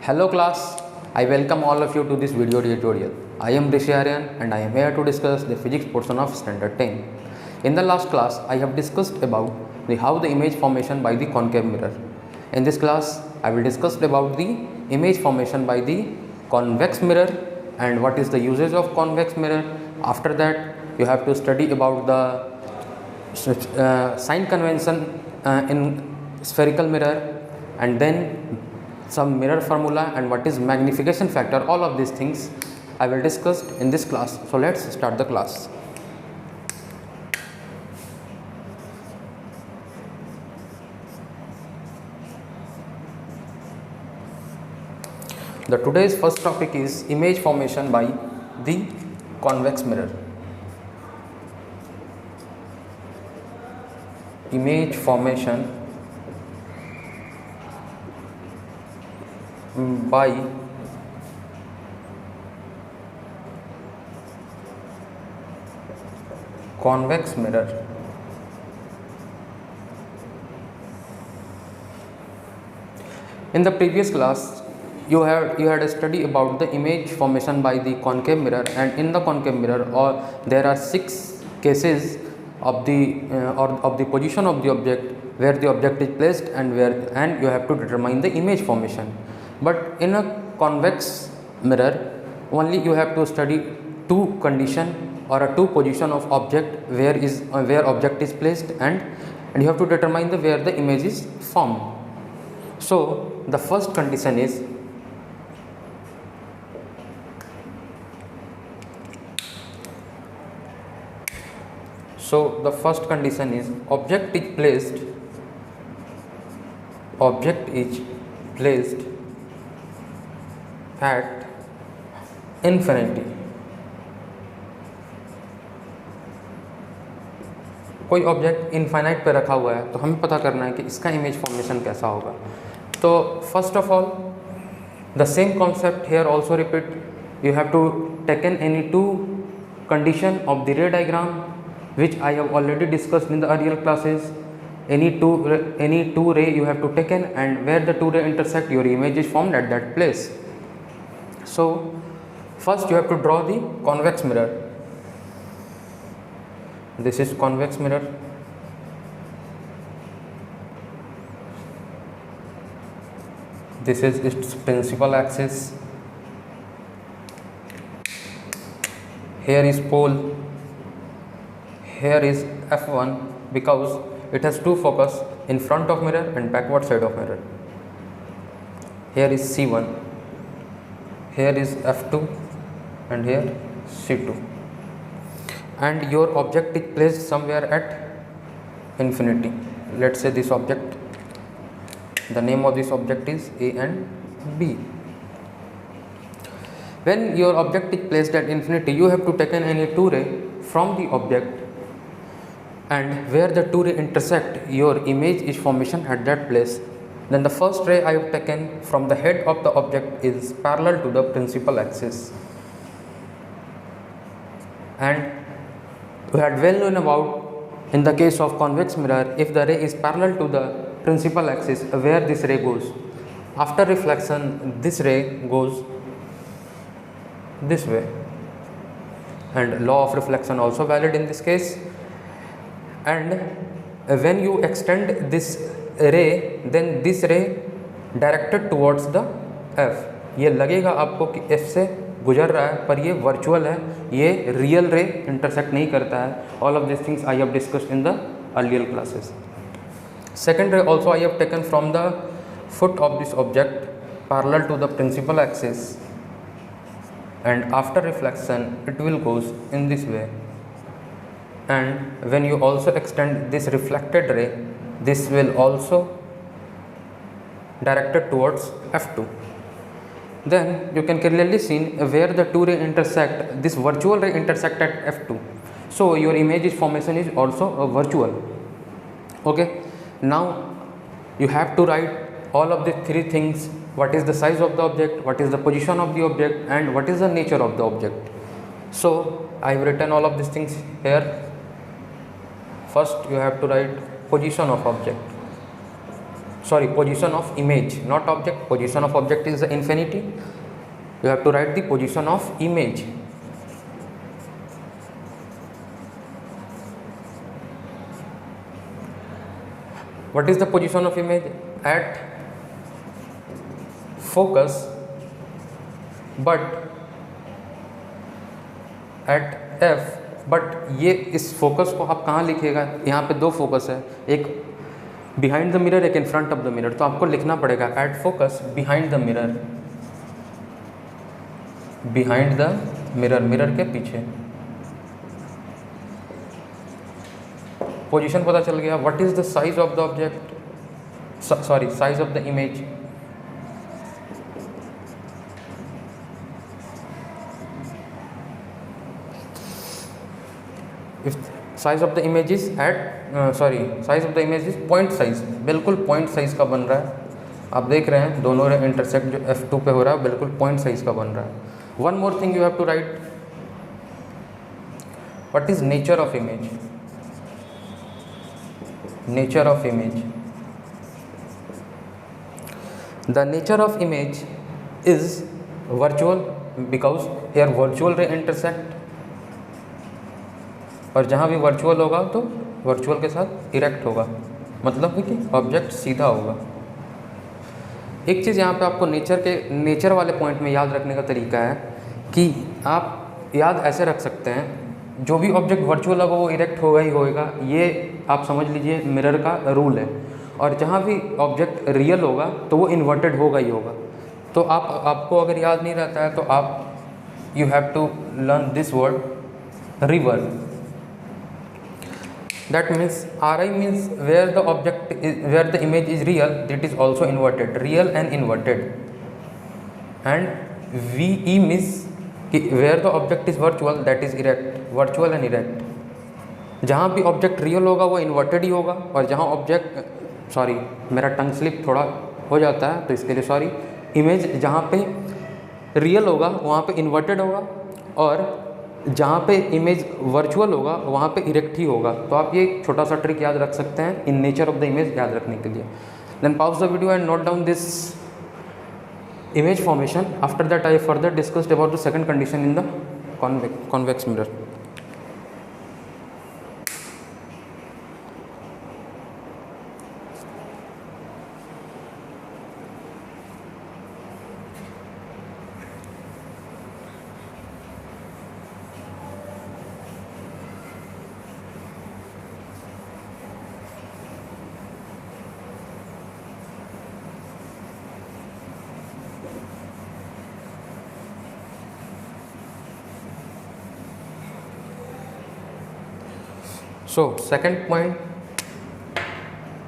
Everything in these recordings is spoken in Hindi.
Hello class, I welcome all of you to this video tutorial. I am Rishi Aryan and I am here to discuss the physics portion of standard 10. In the last class, I have discussed about how the image formation by the concave mirror. In this class, I will discuss about the image formation by the convex mirror and what is the usage of convex mirror. After that, you have to study about the sign convention in spherical mirror, and then some mirror formula and what is magnification factor. All of these things I will discuss in this class. So let's start the class. The today's first topic is image formation by the convex mirror. Image formation by convex mirror. In the previous class, you had a study about the image formation by the concave mirror, and in the concave mirror there are 6 cases of the position of the object where the object is placed and you have to determine the image formation. But in a convex mirror, only you have to study 2 condition or a 2 position of object where object is placed and you have to determine where the image is formed. So the first condition is object is placed at infinity. कोई ऑब्जेक्ट इनफाइनाइट पे रखा हुआ है तो हमें पता करना है कि इसका इमेज फॉर्मेशन कैसा होगा. तो first of all the same concept here also repeat. You have to taken any 2 condition of the ray diagram which I have already discussed in the earlier classes. Any two ray you have to taken, and where the 2 ray intersect, your image is formed at that place. So first you have to draw the convex mirror. This is convex mirror. This is its principal axis. Here is pole. Here is f1 because it has 2 focus, in front of mirror and backward side of mirror. Here is c1. Here is f2 and here c2. And your object is placed somewhere at infinity. Let's say this object, the name of this object is A and B. When your object is placed at infinity, you have to take any 2 ray from the object, and where the 2 ray intersect, your image is formation at that place. Then the first ray I have taken from the head of the object is parallel to the principal axis, and we had well known about in the case of convex mirror, if the ray is parallel to the principal axis, where this ray goes after reflection, this ray goes this way, and law of reflection also valid in this case. And when you extend this ray, then this ray directed towards the f. ये लगेगा आपको कि f से गुजर रहा है, पर ये वर्चुअल है, ये रियल रे इंटरसेक्ट नहीं करता है. All of this things I have discussed in the earlier classes. Second ray also I have taken from the foot of this object parallel to the principal axis, and after reflection it will goes in this way. And when you also extend this reflected ray, this will also directed towards f2. Then you can clearly see where the 2 ray intersect, this virtual ray intersect at f2. So your image formation is also a virtual. Okay, now you have to write all of the 3 things. What is the size of the object, what is the position of the object, and what is the nature of the object. So I have written all of these things here. First you have to write position of object. sorry, position of image, not object. Position of object is the infinity. You have to write the position of image. What is the position of image? At focus, but at f, but ये इस फोकस को आप कहाँ लिखिएगा? यहाँ पे दो फोकस है, एक बिहाइंड द मिरर, एक in front of the mirror, तो आपको लिखना पड़ेगा at focus behind the mirror, behind the mirror, mirror के पीछे। पोजीशन पता चल गया। What is the size of the object, sorry size of the image, if size of the image is at size of the image is point size, बिल्कुल पॉइंट साइज का बन रहा है। आप देख रहे हैं दोनों इंटरसेक्ट जो F2 पे हो रहा है बिल्कुल पॉइंट साइज का बन रहा है। One more thing you have to write, what is nature of image, nature of image. The nature of image is virtual because here virtual ray intersect, और जहाँ भी वर्चुअल होगा तो वर्चुअल के साथ इरेक्ट होगा, मतलब कि ऑब्जेक्ट सीधा होगा। एक चीज़ यहाँ पे आपको नेचर वाले पॉइंट में याद रखने का तरीका है कि आप याद ऐसे रख सकते हैं, जो भी ऑब्जेक्ट वर्चुअल होगा वो इरेक्ट होगा ही होगा, ये आप समझ लीजिए मिरर का रूल है। और जहाँ भी ऑब्जेक्ट रियल होगा तो वो इन्वर्टेड होगा ही होगा। तो आपको अगर याद नहीं रहता है तो आप you have to learn this word river. That means Ri means where the object is, where the image is real, that is also inverted, real and inverted. And Ve means where the object is virtual, that is erect, virtual and erect. जहाँ भी ऑब्जेक्ट रियल होगा वो इन्वर्टेड ही होगा, और जहाँ ऑब्जेक्ट मेरा टंग स्लिप थोड़ा हो जाता है तो इसके लिए सॉरी, इमेज जहाँ पे रियल होगा वहाँ पे इन्वर्टेड होगा, और जहाँ पे इमेज वर्चुअल होगा वहाँ पे इरेक्ट ही होगा। तो आप ये छोटा सा ट्रिक याद रख सकते हैं in nature of the image याद रखने के लिए। Then pause the video and note down this image formation. After that I further discussed about the second condition in the convex mirror. So second point,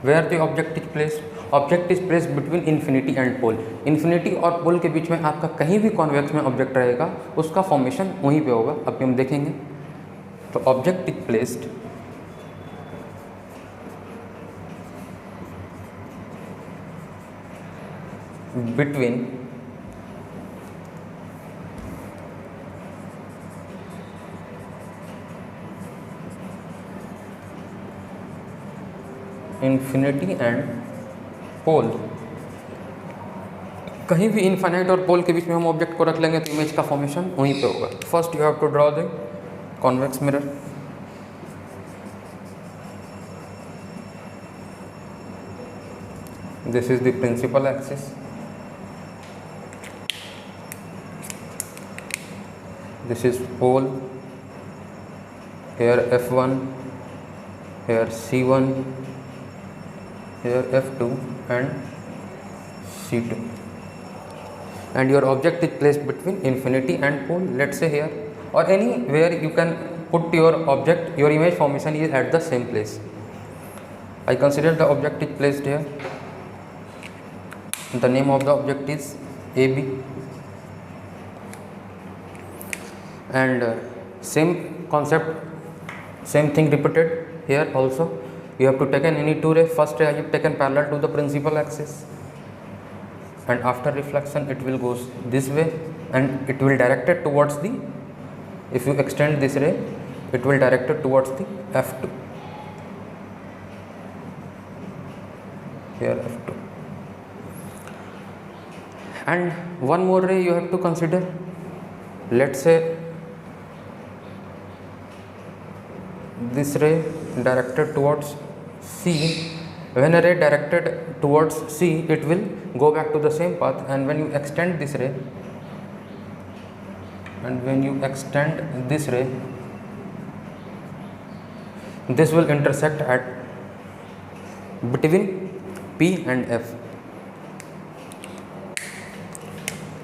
where the object is placed, object is placed between infinity and pole. Infinity और पोल के बीच में आपका कहीं भी कॉन्वेक्स में ऑब्जेक्ट रहेगा उसका फॉर्मेशन वहीं पे होगा। अभी हम देखेंगे। तो object is placed between infinity and pole. कहीं भी इनफाइनाइट और पोल के बीच में हम ऑब्जेक्ट को रख लेंगे तो इमेज का फॉर्मेशन वहीं पे होगा। First you have to draw the convex mirror. This is the principal axis. This is pole. Here F1, here C1, here F2 and C2. And your object is placed between infinity and pole. Let's say here or anywhere you can put your object. Your image formation is at the same place. I consider the object is placed here. The name of the object is AB, and same concept, same thing repeated here also. You have to take any two ray. First ray I have taken parallel to the principal axis, and after reflection it will goes this way and it will directed towards the, if you extend this ray it will directed towards the F2, here F2. And one more ray you have to consider. Let's say this ray directed towards C. When a ray directed towards C, it will go back to the same path, and when you extend this ray, this will intersect at between P and F.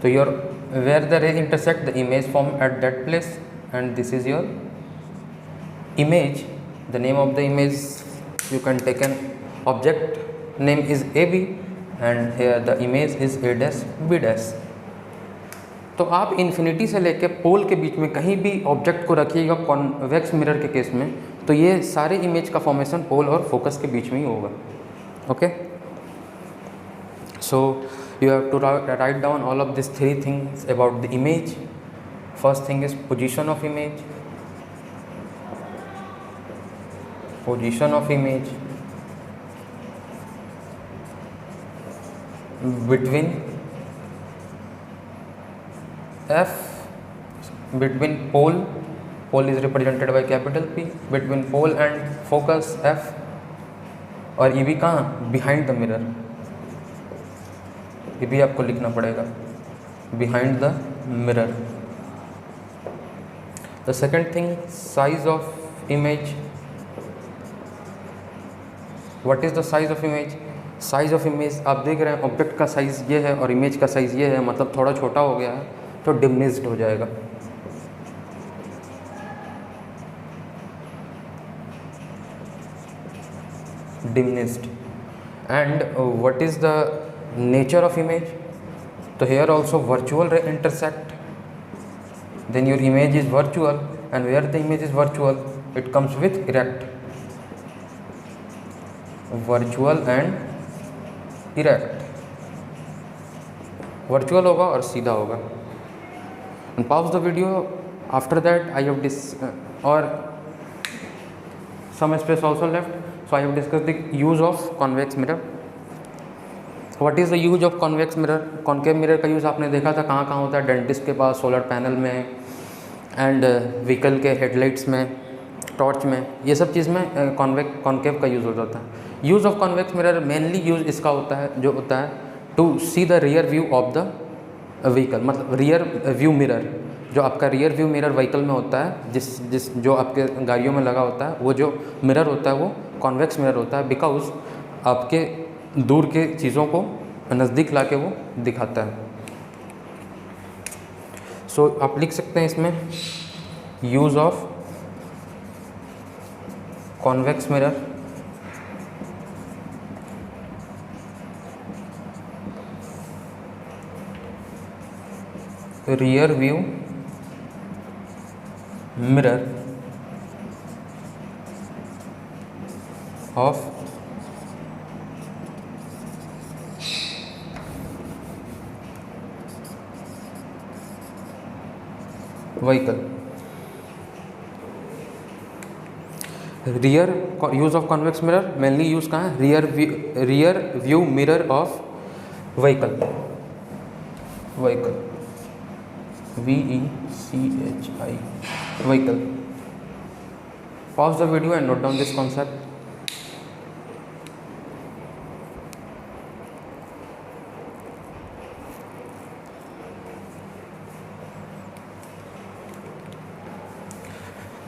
So your where the ray intersect, the image form at that place, and this is your image. The name of the image, you can take an object name is AB, and here the image is A dash B dash. तो आप इन्फिनिटी से लेके पोल के बीच में कहीं भी ऑब्जेक्ट को रखिएगा कॉन्वेक्स मिरर के केस में, तो ये सारे इमेज का फॉर्मेशन पोल और फोकस के बीच में ही होगा. Okay, so you have to write down all of these three things about the image. First thing is position of image. Between pole is represented by capital P, between pole and focus F, और ये भी कहाँ, behind the mirror. ये भी आपको लिखना पड़ेगा, behind the mirror. The second thing, size of image. What is the size of image? Size of image आप देख रहे हैं, ऑब्जेक्ट का साइज़ ये है और इमेज का साइज़ ये है, मतलब थोड़ा छोटा हो गया है तो डिमिनिश्ड हो जाएगा. Diminished. And what is the nature of image? So here also virtual ray intersect, then your image is virtual, and where the image is virtual, it comes with erect. Virtual and erect. Virtual होगा और सीधा होगा. And pause the video. After that I have or some space also left. So I have discussed the use of convex mirror. What is the use of convex mirror? Concave mirror का यूज़ आपने देखा था कहाँ कहाँ होता है, डेंटिस्ट के पास, सोलर पैनल में, एंड व्हीकल के हेडलाइट्स में, टॉर्च में, ये सब चीज़ में कॉन्केव का यूज़ हो जाता है. Use of convex mirror mainly use इसका होता है to see the rear view of the vehicle, मतलब रियर व्यू मिरर, जो आपका रियर व्यू मिरर व्हीकल में होता है, जो आपके गाड़ियों में लगा होता है, वो जो मिरर होता है वो कॉन्वेक्स मिरर होता है, बिकॉज आपके दूर के चीज़ों को नज़दीक लाके वो दिखाता है. सो आप लिख सकते हैं इसमें use of convex mirror. Rear view mirror of vehicle. Rear use of convex mirror mainly use कहाँ है, rear view mirror of vehicle. VECHI vehicle. Pause the video and note down this concept.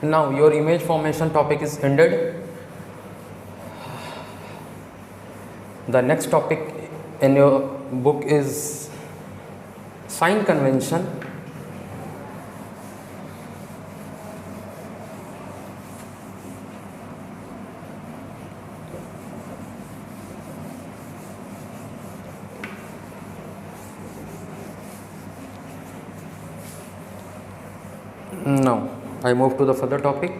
Now your image formation topic is ended. The next topic in your book is sign convention. Now I move to the further topic,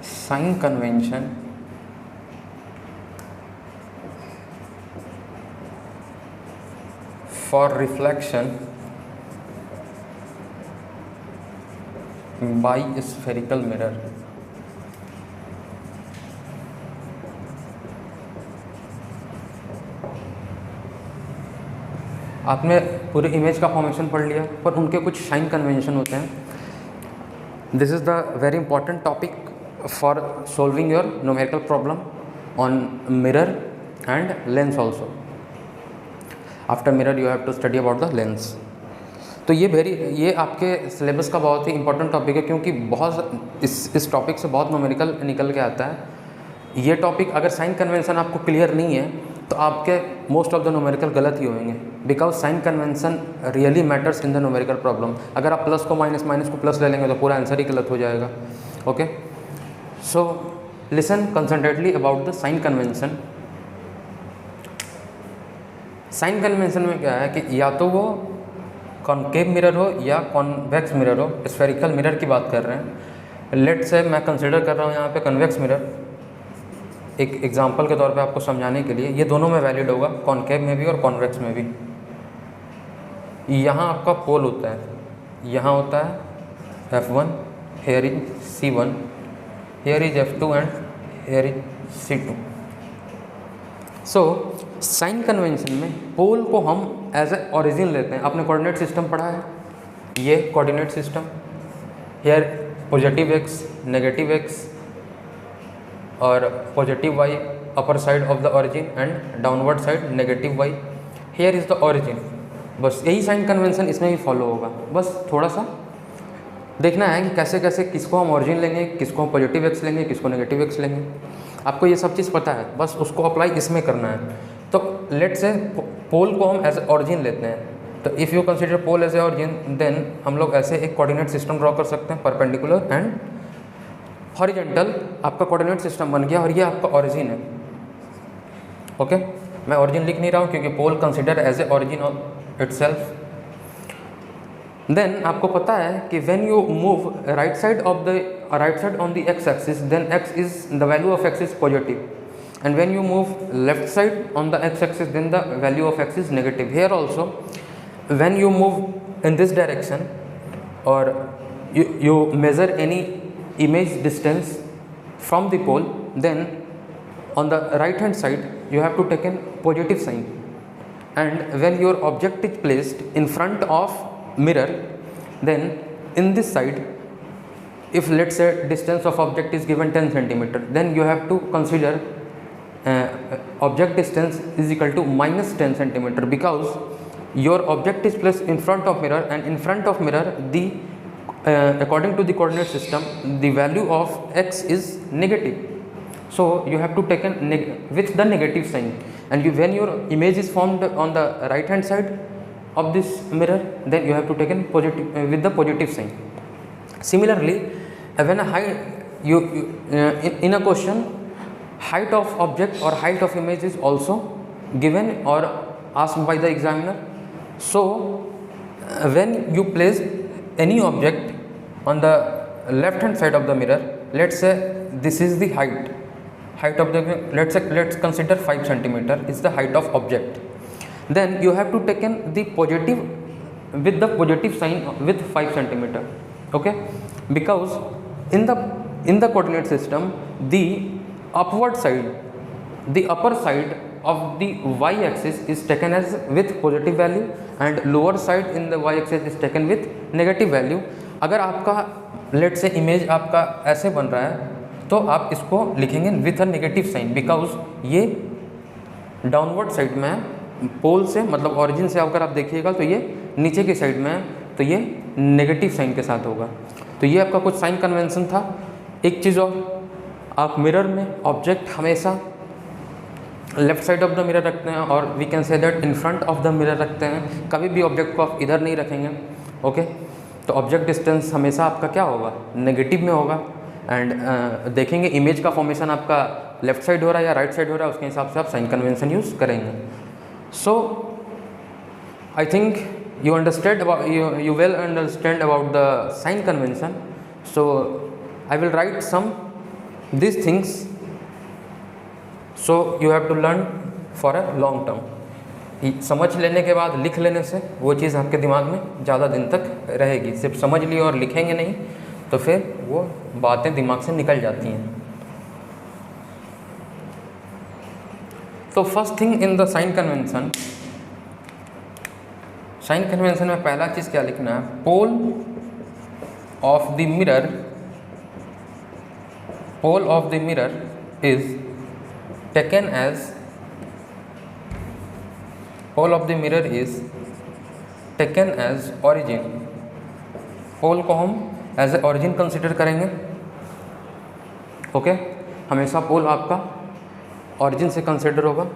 sign convention for reflection by spherical mirror. आपने पूरी इमेज का फॉर्मेशन पढ़ लिया, पर उनके कुछ साइन कन्वेंशन होते हैं. This is the very important topic for solving your numerical problem on mirror and lens also. After mirror you have to study about the lens. तो ये आपके सिलेबस का बहुत ही इंपॉर्टेंट टॉपिक है, क्योंकि बहुत इस टॉपिक से बहुत न्यूमेरिकल निकल के आता है. ये टॉपिक अगर साइन कन्वेंशन आपको क्लियर नहीं है तो आपके मोस्ट ऑफ द न्यूमेरिकल गलत ही होंगे, because sign convention really matters in the numerical problem. अगर आप प्लस को माइनस, माइनस को प्लस ले लेंगे तो पूरा आंसर ही गलत हो जाएगा. Okay, so listen concentratedly about the sign convention. Sign convention में क्या है कि या तो वो कॉनकेव मिरर हो या कॉन्वेक्स मिरर हो. स्फेरिकल मिरर की बात कर रहे हैं. लेट से मैं कंसिडर कर रहा हूँ यहाँ पे कन्वेक्स मिरर, एक एग्जांपल के तौर पे आपको समझाने के लिए. ये दोनों में वैलिड होगा, कॉनकेव में भी और कॉन्वेक्स में भी. यहाँ आपका पोल होता है, यहाँ होता है F1, here is C1, here is F2 and here is C2. So sine convention में पोल को हम एज ए ओरिजिन लेते हैं. आपने कोऑर्डिनेट सिस्टम पढ़ा है, ये coordinate system, here positive x, negative x और positive y upper side of the origin and downward side negative y. Here is the origin. बस यही साइन कन्वेंशन इसमें भी फॉलो होगा. बस थोड़ा सा देखना है कि कैसे कैसे किसको हम ओरिजिन लेंगे, किसको हम पॉजिटिव x लेंगे, किसको नेगेटिव x लेंगे. आपको ये सब चीज़ पता है, बस उसको अप्लाई इसमें करना है. तो लेट से पोल को हम एज ए ओरिजिन लेते हैं. तो if you consider pole as a origin, then हम लोग ऐसे एक कोऑर्डिनेट सिस्टम ड्रॉ कर सकते हैं, परपेंडिकुलर एंड हॉरिजॉन्टल. आपका कोऑर्डिनेट सिस्टम बन गया और ये आपका ओरिजिन है. ओके, मैं ओरिजिन लिख नहीं रहा हूँ क्योंकि pole consider as a origin of itself. Then आपको पता है कि when you move right side on the x axis, then x is the value of x is positive, and when you move left side on the x axis, then the value of x is negative. Here also, when you move in this direction or you measure any image distance from the pole, then on the right hand side you have to take a positive sign. And when your object is placed in front of mirror, then in this side, if let's say distance of object is given 10 centimeter, then you have to consider object distance is equal to minus 10 centimeter, because your object is placed in front of mirror, and in front of mirror the according to the coordinate system the value of x is negative. So you have to take with the negative sign, and when your image is formed on the right hand side of this mirror, then you have to take positive with the positive sign. Similarly, when in a question, height of object or height of image is also given or asked by the examiner. So when you place any object on the left hand side of the mirror, let's say this is the height of the, let's consider 5 centimeter is the height of object. Then you have to take the positive with the positive sign with 5 centimeter. Okay, because in the coordinate system, the upward side, the upper side of the y axis is taken as with positive value, and lower side in the y axis is taken with negative value. अगर आपका लेट से इमेज आपका ऐसे बन रहा है तो आप इसको लिखेंगे with a negative sign, because ये डाउनवर्ड साइड में है. पोल से मतलब ओरिजिन से अगर आप देखिएगा तो ये नीचे की साइड में है, तो ये नेगेटिव साइन के साथ होगा. तो ये आपका कुछ साइन कन्वेंशन था. एक चीज़ और, आप मिरर में ऑब्जेक्ट हमेशा left side of the mirror रखते हैं, और we can say that in front of the mirror रखते हैं. कभी भी ऑब्जेक्ट को आप इधर नहीं रखेंगे. ओके, तो ऑब्जेक्ट डिस्टेंस हमेशा आपका क्या होगा, नेगेटिव में होगा. एंड देखेंगे इमेज का फॉर्मेशन आपका लेफ्ट साइड हो रहा है या राइट साइड हो रहा है, उसके हिसाब से आप साइन कन्वेंशन यूज़ करेंगे. So I think you understand about you well understand about the sign convention. So I will write some these things, so you have to learn for a long term. समझ लेने के बाद लिख लेने से वो चीज़ आपके दिमाग में ज़्यादा दिन तक रहेगी. सिर्फ समझ लिए और लिखेंगे नहीं तो फिर वो बातें दिमाग से निकल जाती हैं. तो first thing in the sign convention, sign convention में पहला चीज़ क्या लिखना है, pole of the mirror, pole of the mirror is taken as, pole of the mirror is taken as origin. Pole को हम एज ए ऑरिजिन कंसिडर करेंगे। ओके, हमेशा पोल आपका ऑरिजिन से कंसिडर होगा।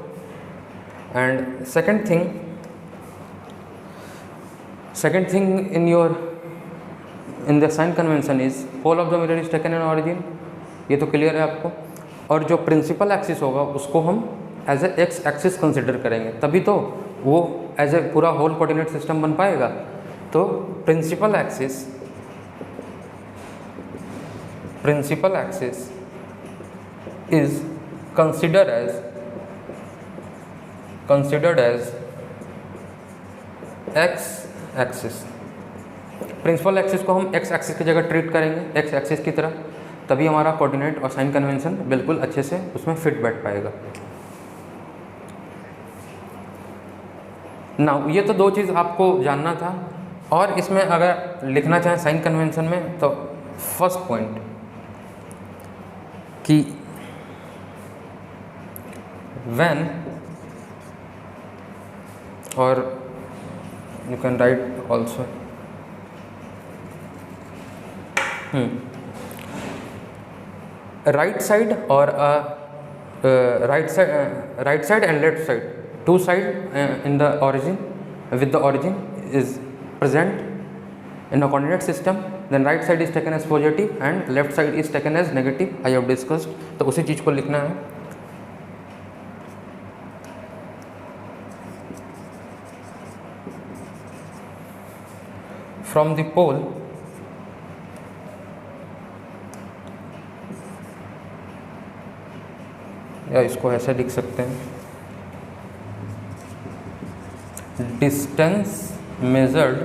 And second thing in the sign convention is pole of the mirror is taken an origin. ये तो क्लियर है आपको। और जो प्रिंसिपल एक्सिस होगा उसको हम as a x axis consider करेंगे, तभी तो वो एज ए पूरा होल कोऑर्डिनेट सिस्टम बन पाएगा। तो principal axis is considered as x axis. Principal axis को हम x एक्सिस की जगह ट्रीट करेंगे, x एक्सिस की तरह, तभी हमारा कोऑर्डिनेट और साइन कन्वेंशन बिल्कुल अच्छे से उसमें फिट बैठ पाएगा। नाउ ये तो दो चीज़ आपको जानना था। और इसमें अगर लिखना चाहें साइन कन्वेंशन में तो फर्स्ट पॉइंट कि when, or you can write also right side or right side and left side, two side in the origin, with the origin is present in a coordinate system, then right side is taken as positive and left side is taken as negative. I have discussed, तो उसी चीज़ को लिखना है। from the pole या इसको ऐसे लिख सकते हैं, distance measured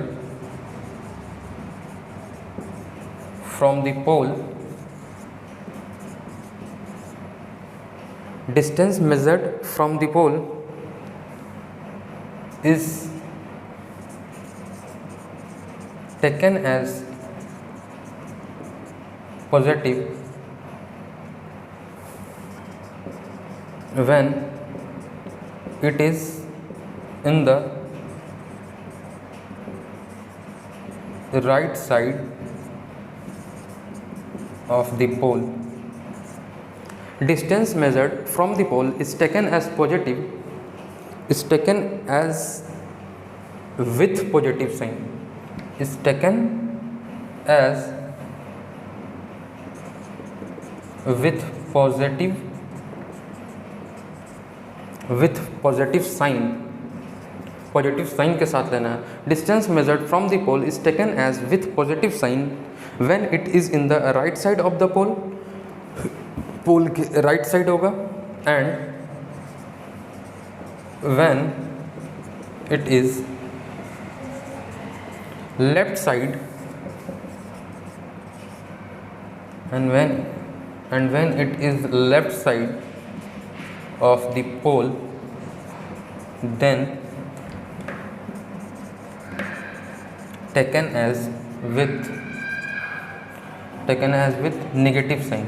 from the pole, distance measured from the pole is taken as positive when it is in the right side of the pole. Distance measured from the pole is taken as positive, is taken as with positive sign, is taken as with positive sign, positive sign के साथ लेना है। Distance measured from the pole is taken as with positive sign when it is in the right side of the pole, pole के राइट साइड होगा, and when it is left side and when it is left side of the pole, then taken as with negative sign.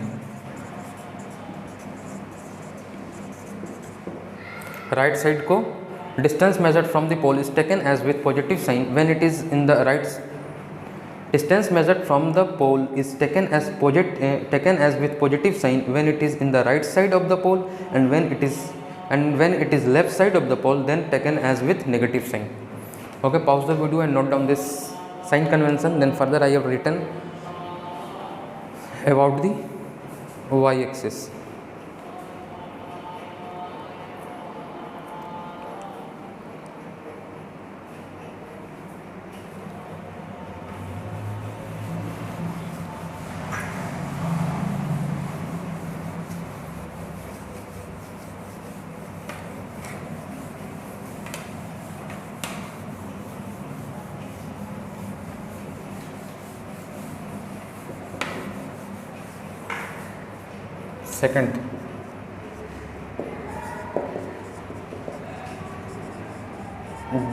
Right side को distance measured from the pole is taken as with positive sign when it is in the right. Distance measured from the pole is taken as with positive sign when it is in the right side of the pole, and when it is left side of the pole, then taken as with negative sign. Okay, pause the video and note down this sign convention. Then further I have written about the y-axis. Second,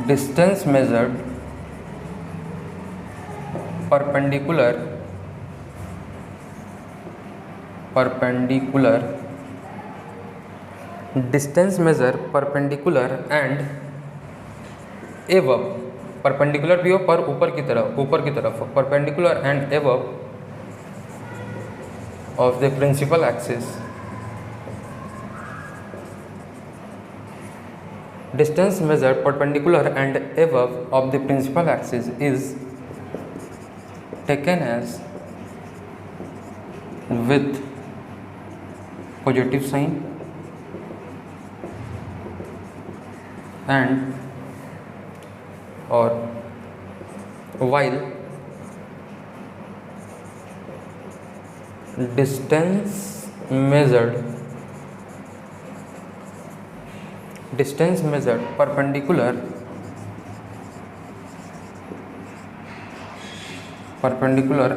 distance measured perpendicular distance measure perpendicular and above, perpendicular भी हो पर ऊपर की तरफ perpendicular and above of the principal axis. Distance measured perpendicular and above of the principal axis is taken as with positive sign and or while distance measured perpendicular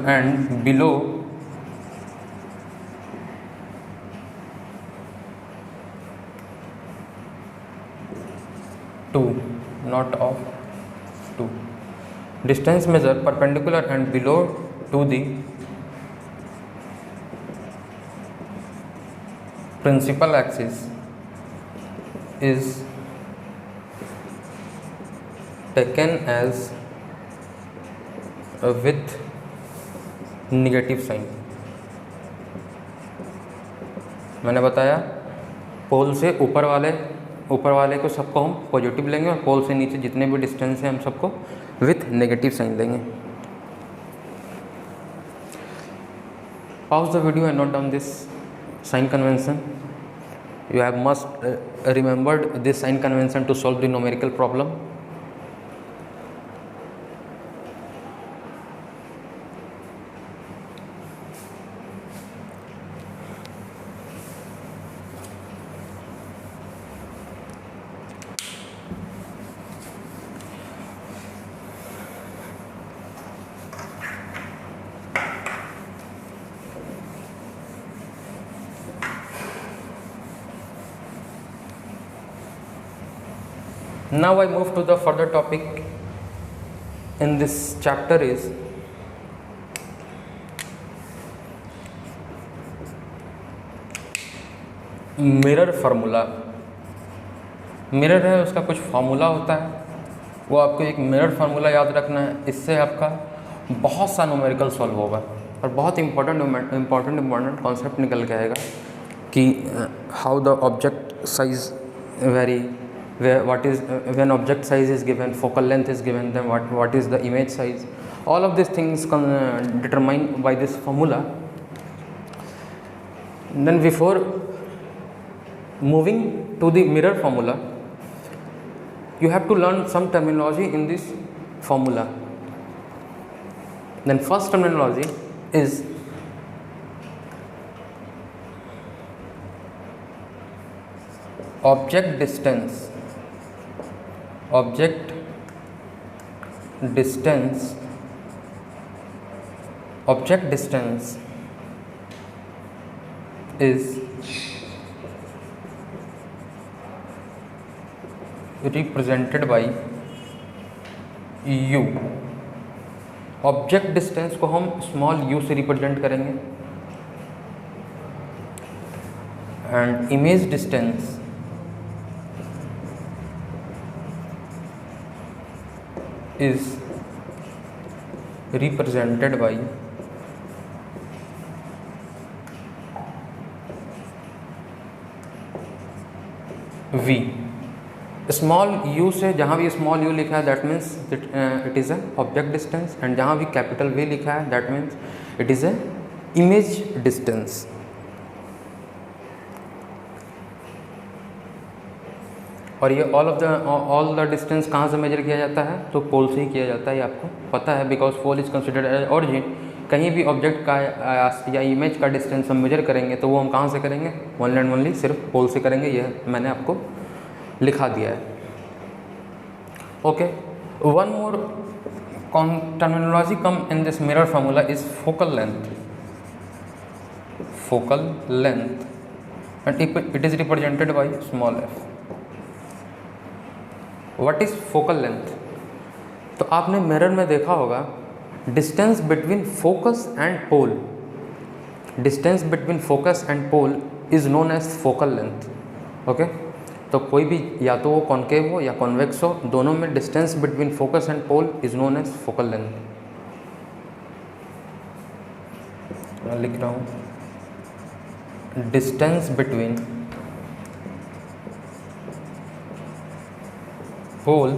and below two, not of two. Distance measured perpendicular and below to the principal axis is taken as with negative sign. मैंने बताया पोल से ऊपर वाले को सबको हम पॉजिटिव लेंगे और पोल से नीचे जितने भी डिस्टेंस है हम सबको विथ नेगेटिव साइन देंगे. Pause the video and note down this sign convention. You have must remembered this sign convention to solve the numerical problem. Now I move to the further topic in this chapter is mirror formula. Mirror है उसका कुछ फार्मूला होता है, वो आपको एक मिरर फार्मूला याद रखना है. इससे आपका बहुत सा न्यूमेरिकल सॉल्व होगा और बहुत इम्पॉर्टेंट कॉन्सेप्ट निकल के आएगा कि how the object size very, what is when object size is given, focal length is given, then what is the image size. All of these things determined by this formula. Then before moving to the mirror formula, you have to learn some terminology in this formula. Then first terminology is object distance is represented by u. Object distance को हम स्मॉल u से रिप्रेजेंट करेंगे and image distance is represented by v. Small u से जहाँ भी स्मॉल u लिखा है that means it is a object distance, and जहाँ भी कैपिटल V लिखा है that means it is a image distance. और ये ऑल द डिस्टेंस कहाँ से मेजर किया जाता है, तो पोल से ही किया जाता है. ये आपको पता है because pole is considered as origin. कहीं भी ऑब्जेक्ट का या इमेज का डिस्टेंस हम मेजर करेंगे तो वो हम कहाँ से करेंगे, ओनली एंड ओनली सिर्फ पोल से करेंगे. यह मैंने आपको लिखा दिया है. Okay, one more terminology come in this mirror formula is focal length. And it is represented by small f. What is focal length? तो आपने मिरर में देखा होगा distance between focus and pole, distance between focus and pole is known as focal length. Okay, तो कोई भी या तो वो कॉन्केव हो या कॉन्वेक्स हो, दोनों में distance between focus and pole is known as focal length. मैं लिख रहा हूँ, distance between pole,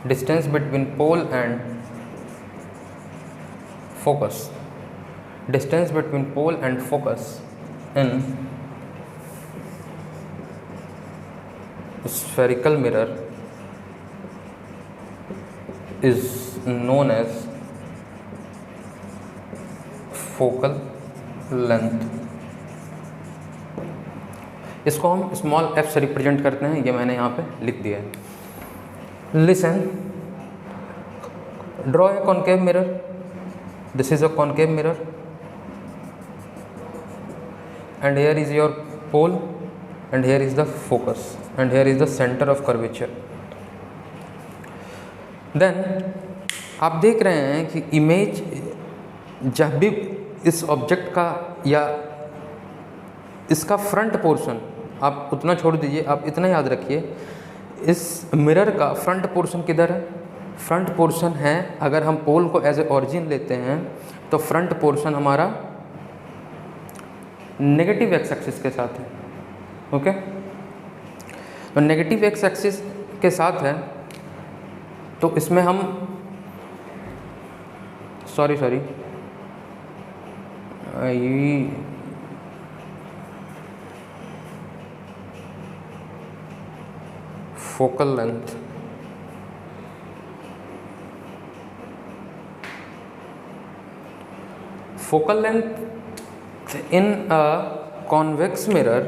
distance between pole and focus, distance between pole and focus in spherical mirror is known as focal length। इसको हम स्मॉल f से रिप्रेजेंट करते हैं, ये मैंने यहाँ पे लिख दिया है। Listen, draw a concave mirror, this is a concave mirror and here is your pole and here is the focus and here is the center of curvature। then आप देख रहे हैं कि इमेज जब भी इस ऑब्जेक्ट का या इसका फ्रंट पोर्शन, आप उतना छोड़ दीजिए, आप इतना याद रखिए, इस मिरर का फ्रंट पोर्शन किधर है? फ्रंट पोर्शन है, अगर हम पोल को एज ए ऑरिजिन लेते हैं तो फ्रंट पोर्शन हमारा नेगेटिव एक्स एक्सिस के साथ है। ओके, तो नेगेटिव एक्स एक्सिस के साथ है, तो इसमें हम sorry focal length, focal length in a convex mirror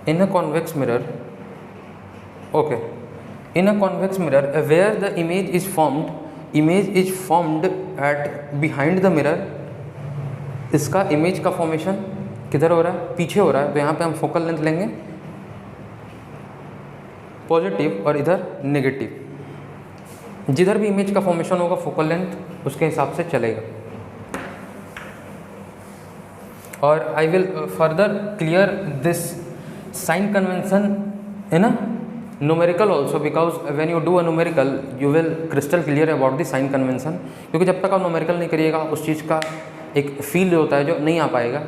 in a convex mirror where the image is formed at behind the mirror। इसका इमेज का फॉर्मेशन किधर हो रहा है? पीछे हो रहा है, तो यहाँ पे हम फोकल लेंथ लेंगे पॉजिटिव और इधर नेगेटिव। जिधर भी इमेज का फॉर्मेशन होगा फोकल लेंथ उसके हिसाब से चलेगा। और I will further clear this sign convention in a numerical also, because when you do a numerical you will crystal clear about the sign convention. क्योंकि जब तक आप न्यूमेरिकल नहीं करिएगा उस चीज़ का एक फील होता है जो नहीं आ पाएगा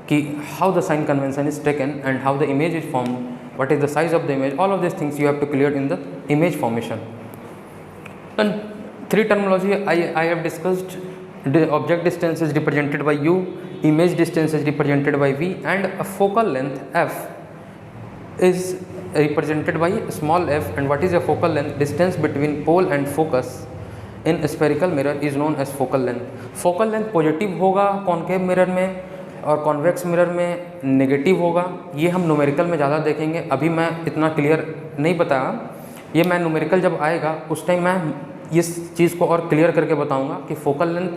कि how the sign convention is taken and how the image is formed, what is the size of the image, all of these things you have to clear in the image formation. And three terminology I have discussed: the object distance is represented by u, image distance is represented by v, and a focal length f is represented by small f. And what is a focal length? Distance between pole and focus in a spherical mirror is known as focal length। focal length positive होगा कॉन्केव मिरर में और कॉन्वेक्स मिरर में नेगेटिव होगा। ये हम न्यूमेरिकल में ज़्यादा देखेंगे, अभी मैं इतना क्लियर नहीं बताया, ये मैं न्यूमेरिकल जब आएगा उस टाइम मैं इस चीज़ को और क्लियर करके बताऊंगा कि फोकल लेंथ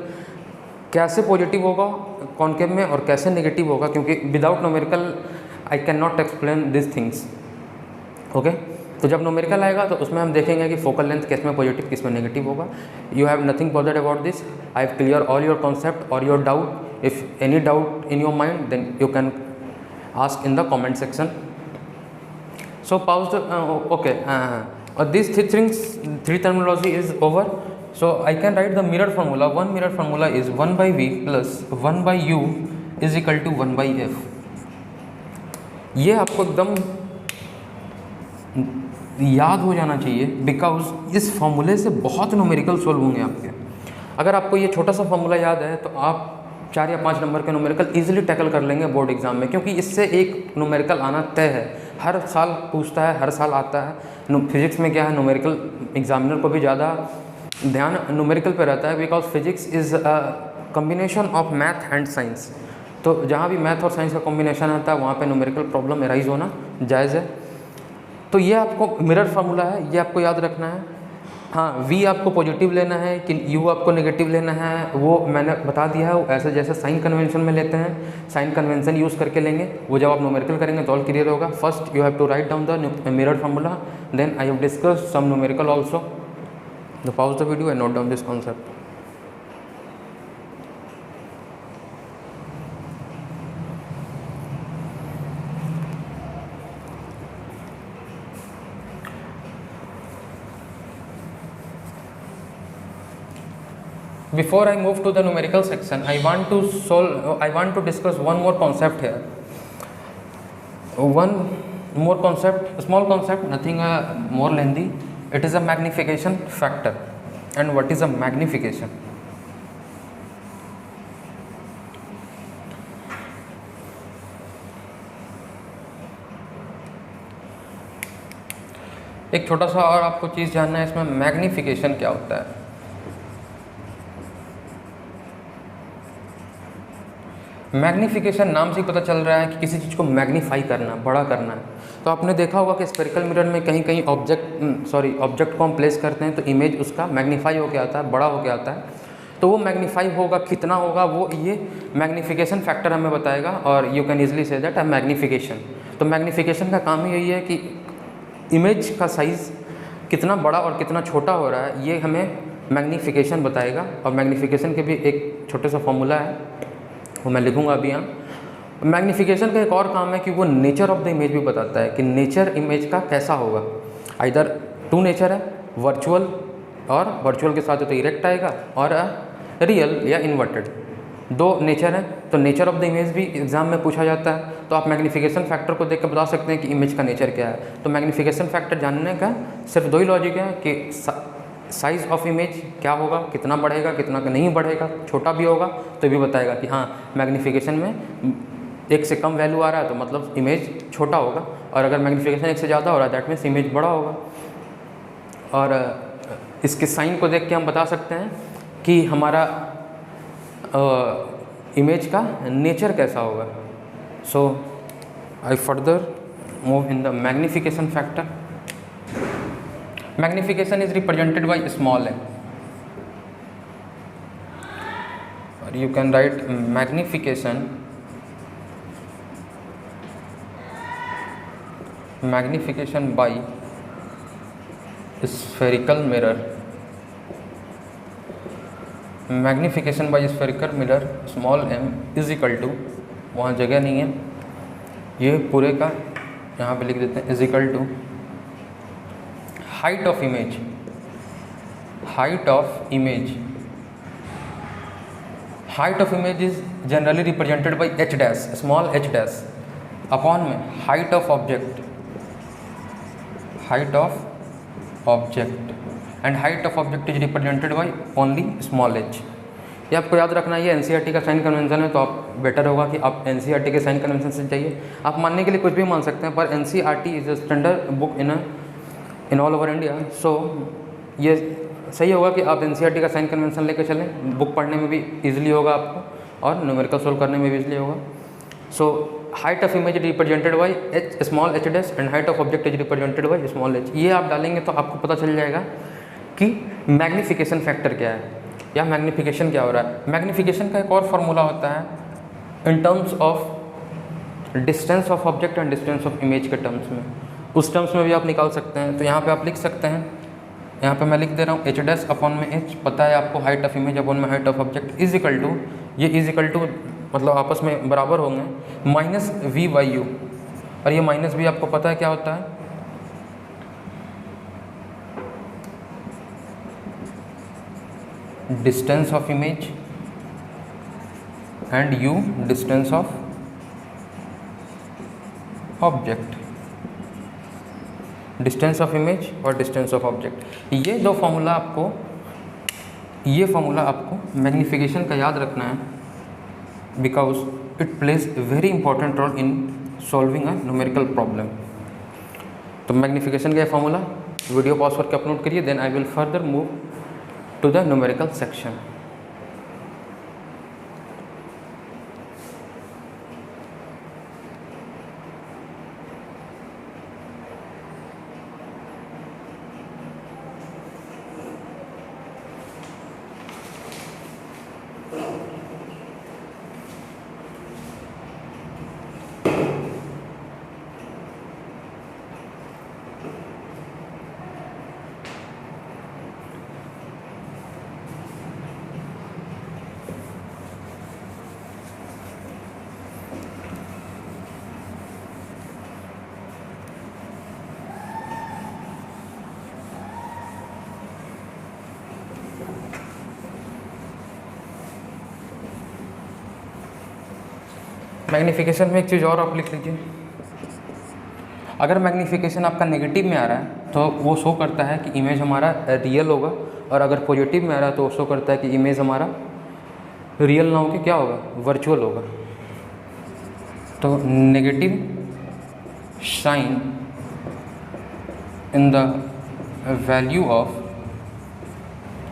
कैसे पॉजिटिव होगा कॉन्केव में और कैसे नेगेटिव होगा, क्योंकि without numerical I can not explain this things. Okay, तो जब न्यूमेरिकल आएगा तो उसमें हम देखेंगे कि फोकल लेंथ किस में पॉजिटिव किस में नेगेटिव होगा। You have nothing bothered about this, I have clear all your concept और your doubt. If any doubt in your mind, then you can ask in the comment section. So pause the okay. These three terminology is over. So I can write the mirror formula. One mirror formula is 1 by v plus 1 by u is equal to 1 by f। ये आपको एकदम याद हो जाना चाहिए, बिकॉज इस फॉर्मूले से बहुत न्यूमेरिकल सोल्व होंगे आपके। अगर आपको ये छोटा सा फॉर्मूला याद है तो आप 4 या 5 नंबर के न्यूमेरिकल इजीली टैकल कर लेंगे बोर्ड एग्जाम में, क्योंकि इससे एक न्यूमेरिकल आना तय है। हर साल पूछता है, हर साल आता है। फिजिक्स में क्या है, न्यूमेरिकल एग्जामिनर को भी ज़्यादा ध्यान न्यूमेरिकल पे रहता है, because physics is a combination of math and science. तो जहाँ भी मैथ और साइंस का कॉम्बिनेशन आता है वहाँ पे न्यूमेरिकल प्रॉब्लम एराइज होना जायज़ है। तो ये आपको मिरर फार्मूला है, ये आपको याद रखना है। हाँ, v आपको पॉजिटिव लेना है कि u आपको नेगेटिव लेना है वो मैंने बता दिया है। वो ऐसे जैसे साइन कन्वेंशन में लेते हैं, साइन कन्वेंशन यूज़ करके लेंगे, वो जब आप न्यूमेरिकल करेंगे तो ऑल क्लियर होगा। First you have to write down the mirror formula, then I have discuss some numerical also. तो pause the video and note down this concept. Before I move to the numerical section, I want to discuss one more concept here. One more concept, small concept, nothing more lengthy. It is a magnification factor. And what is a magnification? एक छोटा सा और आपको चीज़ जानना है इसमें, मैग्निफिकेशन क्या होता है। मैग्निफिकेशन नाम से ही पता चल रहा है कि किसी चीज़ को मैग्नीफाई करना, बड़ा करना है। तो आपने देखा होगा कि स्फेरिकल मिरर में कहीं कहीं ऑब्जेक्ट को हम प्लेस करते हैं तो इमेज उसका मैग्नीफाई होकर आता है, बड़ा होकर आता है। तो वो मैग्नीफाई होगा, कितना होगा, वो ये मैग्निफिकेशन फैक्टर हमें बताएगा। और you can easily say that magnification. तो मैग्निफिकेशन का काम ही यही है कि इमेज का साइज़ कितना बड़ा और कितना छोटा हो रहा है, ये हमें मैग्निफिकेशन बताएगा। और मैग्निफिकेशन के भी एक छोटे सा फॉर्मूला है, वो मैं लिखूंगा अभी यहाँ। मैग्निफिकेशन का एक और काम है कि वो नेचर ऑफ द इमेज भी बताता है कि नेचर इमेज का कैसा होगा। आइदर टू नेचर है, वर्चुअल, और वर्चुअल के साथ तो इरेक्ट आएगा, और रियल या इन्वर्टेड, दो नेचर है। तो नेचर ऑफ द इमेज भी एग्जाम में पूछा जाता है। तो आप मैग्निफिकेशन फैक्टर को देख कर बता सकते हैं कि इमेज का नेचर क्या है। तो मैग्निफिकेशन फैक्टर जानने का सिर्फ दो ही लॉजिक है कि साइज़ ऑफ इमेज क्या होगा, कितना बढ़ेगा, कितना नहीं बढ़ेगा, छोटा भी होगा तो भी बताएगा कि हाँ मैग्निफिकेशन में एक से कम वैल्यू आ रहा है तो मतलब इमेज छोटा होगा, और अगर मैग्निफिकेशन एक से ज़्यादा हो रहा है दैट मीन्स इमेज बड़ा होगा। और इसके साइन को देख के हम बता सकते हैं कि हमारा इमेज का नेचर कैसा होगा। So I further move in the magnification factor. Magnification is represented by small m, or you can write magnification by spherical mirror. Magnification by spherical mirror small m is equal to, वहाँ जगह नहीं है, ये पूरे का यहाँ पे लिख देते हैं, is equal to height of image is generally represented by h dash, small h dash, upon में height of object, and height of object is represented by only small h। ये आपको याद रखना है, ये एनसीईआरटी का साइन कन्वेंशन है, तो आप बेटर होगा कि आप एनसीईआरटी के साइन कन्वेंशन से चाहिए। आप मानने के लिए कुछ भी मान सकते हैं, पर NCERT is a standard book in all over India. सो ये सही होगा कि आप एनसीईआरटी का साइन कन्वेंशन लेकर चलें, बुक पढ़ने में भी इजीली होगा आपको और न्यूमेरिकल सोल्व करने में भी इजीली होगा। So height of image represented by H, small H dash, and height of object is represented by small H. ये आप डालेंगे तो आपको पता चल जाएगा कि मैग्निफिकेशन फैक्टर क्या है या मैग्निफिकेशन क्या हो रहा है। मैग्निफिकेशन का एक और फार्मूला होता है in terms of distance of object and distance of image के टर्म्स में, उस टर्म्स में भी आप निकाल सकते हैं। तो यहाँ पे आप लिख सकते हैं, यहाँ पे मैं लिख दे रहा हूँ एच डैश अपॉन में एच, पता है आपको हाइट ऑफ इमेज अपॉन में height of object is equal to, ये इज इक्वल टू मतलब आपस में बराबर होंगे माइनस वी बाई यू, और ये माइनस भी आपको पता है क्या होता है, distance of image, and you distance of object, distance of image और डिस्टेंस ऑफ ऑब्जेक्ट। ये दो फार्मूला आपको मैग्निफिकेशन का याद रखना है, because it plays very important role in solving a numerical problem. तो मैग्निफिकेशन का फार्मूला वीडियो पॉज करके अपलोड करिए, then I will further move to the numerical section. Magnification में एक चीज़ और आप लिख लीजिए, अगर मैग्नीफिकेशन आपका नेगेटिव में आ रहा है तो वो शो करता है कि इमेज हमारा रियल होगा, और अगर पॉजिटिव में आ रहा है तो वो शो करता है कि इमेज हमारा रियल ना होकर क्या होगा, वर्चुअल होगा। तो negative sign in the value of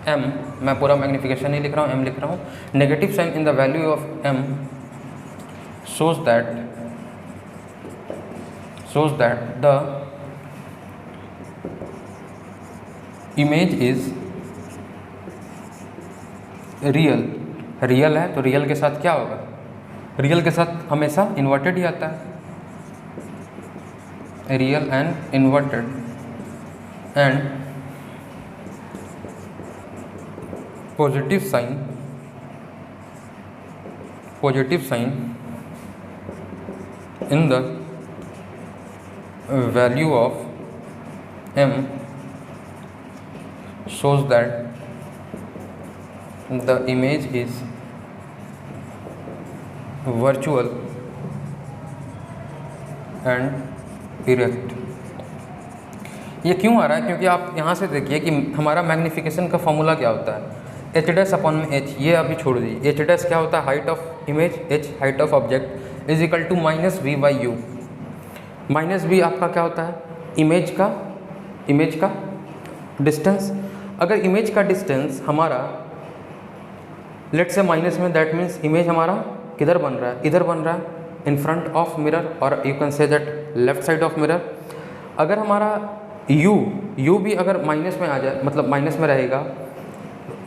m, मैं पूरा मैग्नीफिकेशन नहीं लिख रहा हूँ, m लिख रहा हूँ, negative sign in the value of m shows that the image is real है तो रियल के साथ क्या होगा, रियल के साथ हमेशा इन्वर्टेड ही आता है, real and inverted, and positive sign in the value of m shows that the image is virtual and erect। ये क्यों आ रहा है, क्योंकि आप यहाँ से देखिए कि हमारा मैग्नीफिकेशन का फॉर्मूला क्या होता है, एच डैश अपॉन में एच, ये अभी छोड़ दीजिए, एच डैश क्या होता है, height of image, h height of object is equal to minus v by u. Minus v आपका क्या होता है, इमेज का डिस्टेंस। अगर इमेज का डिस्टेंस हमारा लेट से माइनस में, दैट मीन्स इमेज हमारा किधर बन रहा है, इधर बन रहा है, इन फ्रंट ऑफ मिरर, और you can say that left side of mirror. अगर हमारा यू भी अगर माइनस में आ जाए, मतलब माइनस में रहेगा,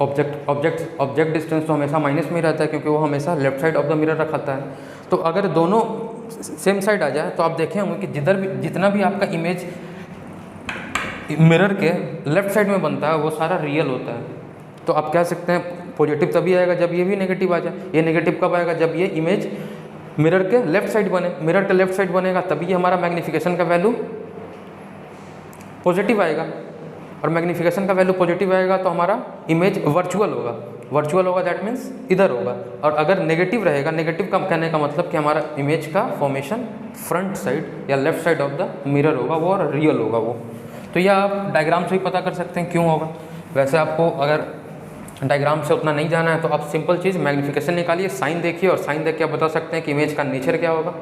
ऑब्जेक्ट डिस्टेंस तो हमेशा माइनस में ही रहता है क्योंकि वो हमेशा left side of the mirror रखता है। तो अगर दोनों सेम साइड आ जाए तो आप देखें होंगे कि जितना भी आपका इमेज मिरर के लेफ्ट साइड में बनता है वो सारा रियल होता है। तो आप कह सकते हैं पॉजिटिव तभी आएगा जब ये भी नेगेटिव आ जाए। ये नेगेटिव कब आएगा, जब ये इमेज मिरर के लेफ्ट साइड बने, मिरर के लेफ्ट साइड बनेगा तभी हमारा मैग्नीफिकेशन का वैल्यू पॉजिटिव आएगा, और मैग्नीफिकेशन का वैल्यू पॉजिटिव आएगा तो हमारा इमेज वर्चुअल होगा, दैट मीन्स इधर होगा। और अगर नेगेटिव रहेगा, नेगेटिव का कहने का मतलब कि हमारा इमेज का फॉर्मेशन फ्रंट साइड या left side of the mirror होगा वो, और रियल होगा वो। तो यह आप डायग्राम से ही पता कर सकते हैं क्यों होगा। वैसे आपको अगर डायग्राम से उतना नहीं जाना है तो आप सिंपल चीज़ मैग्नीफिकेशन निकालिए, साइन देखिए, और साइन देख के आप बता सकते हैं कि इमेज का नेचर क्या होगा।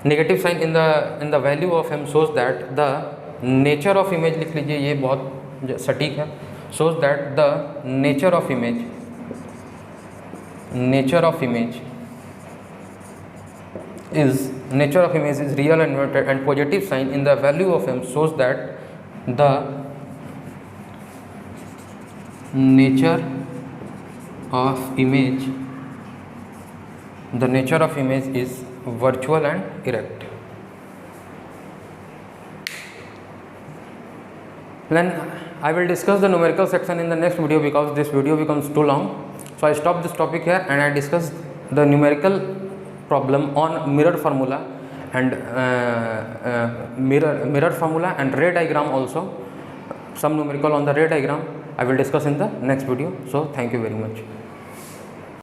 Negative sign in the value of m shows that the nature of image, लिख लीजिए, ये बहुत सटीक है। Shows that the nature of image is real and inverted, and positive sign in the value of m shows that the nature of image is virtual and erect. Then I will discuss the numerical section in the next video because this video becomes too long. So I stop this topic here and I discuss the numerical problem on mirror formula and mirror formula and ray diagram also. Some numerical on the ray diagram I will discuss in the next video. So thank you very much.